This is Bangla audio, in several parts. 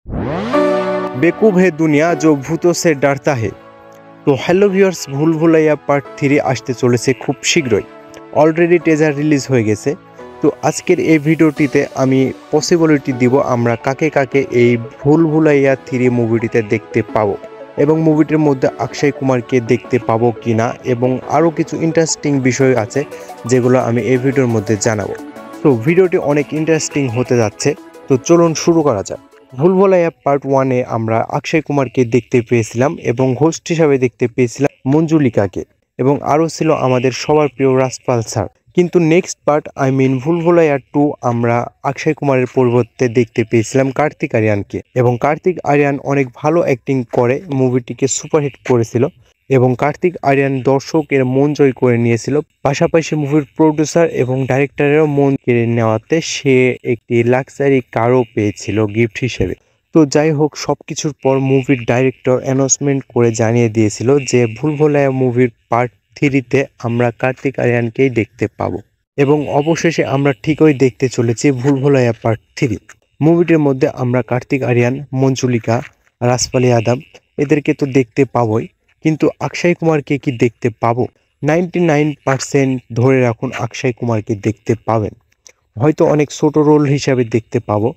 बेकूब है दुनिया जो भूतों से डरता है। তো হ্যালো ভিউয়ার্স, ভুল ভুলাইয়া পার্ট 3 আসতে চলেছে খুব শীঘ্রই। অলরেডি টিজার রিলিজ হয়ে গেছে। তো আজকের এই ভিডিওটিতে আমি পসিবিলিটি দিব আমরা কাকে কাকে এই ভুল ভুলাইয়া 3 মুভিটিতে দেখতে পাবো এবং মুভিটির মধ্যে অক্ষয় কুমারকে দেখতে পাবো কিনা এবং আরও কিছু ইন্টারেস্টিং বিষয় আছে যেগুলো আমি এই ভিডিওর মধ্যে জানাবো। তো ভিডিওটি অনেক ইন্টারেস্টিং হতে যাচ্ছে। তো চলুন শুরু করা যাক। ভুল ভুলাইয়া পার্ট 1-এ আমরা অক্ষয় কুমারকে দেখতে পেয়েছিলাম এবং হোস্ট হিসাবে দেখতে পেয়েছিলাম মঞ্জুলিকাকে এবং আরও ছিল আমাদের সবার প্রিয় রাজপাল স্যার। কিন্তু নেক্সট পার্ট ভুল ভুলাইয়া 2 আমরা অক্ষয় কুমারের পরিবর্তে দেখতে পেয়েছিলাম কার্তিক আরিয়ানকে এবং কার্তিক আরিয়ান অনেক ভালো অ্যাক্টিং করে মুভিটিকে সুপারহিট করেছিল এবং কার্তিক আরিয়ান দর্শকের মন জয় করে নিয়েছিল। পাশাপাশি মুভির প্রডিউসার এবং ডাইরেক্টরেরও মন কেড়ে নেওয়াতে সে একটি লাক্সারি কারও পেয়েছিল গিফট হিসেবে। তো যাই হোক, সবকিছুর পর মুভির ডাইরেক্টর অ্যানাউন্সমেন্ট করে জানিয়ে দিয়েছিল যে ভুল ভুলাইয়া মুভির পার্ট 3-তে আমরা কার্তিক আরিয়ানকেই দেখতে পাবো এবং অবশেষে আমরা ঠিকই দেখতে চলেছি ভুল ভুলাইয়া পার্ট 3। মুভিটির মধ্যে আমরা কার্তিক আরিয়ান, মঞ্জুলিকা, রাজপাল ইয়াদব এদেরকে তো দেখতে পাবোই, কিন্তু অক্ষয় কুমারকে কি দেখতে পাবো? 99% ধরে রাখুন অক্ষয় কুমারকে দেখতে পাবেন। হয়তো অনেক ছোট রোল হিসাবে দেখতে পাবো,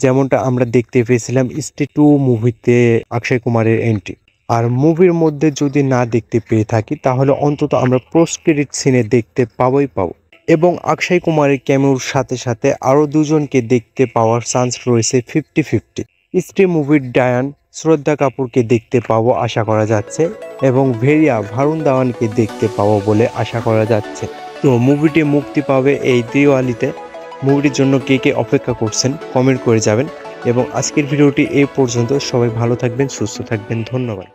যেমনটা আমরা দেখতে পেয়েছিলাম স্টে 2 মুভিতে অক্ষয় কুমারের এন্ট্রি। আর মুভির মধ্যে যদি না দেখতে পেয়ে থাকি তাহলে অন্তত আমরা পোস্ট ক্রেডিট সিনে দেখতে পাবোই পাবো এবং অক্ষয় কুমারের ক্যামিওর সাথে সাথে আরও দুজনকে দেখতে পাওয়ার চান্স রয়েছে 50-50। স্ত্রী মুভির ডায়ান শ্রদ্ধা কাপুরকে দেখতে পাবো আশা করা যাচ্ছে এবং ভেরিয়া ভারুণ ধাওয়ানকে দেখতে পাবো বলে আশা করা যাচ্ছে। তো মুভিটি মুক্তি পাবে এই দিওয়ালিতে। মুভিটির জন্য কে কে অপেক্ষা করছেন কমেন্ট করে যাবেন এবং আজকের ভিডিওটি এই পর্যন্ত। সবাই ভালো থাকবেন, সুস্থ থাকবেন, ধন্যবাদ।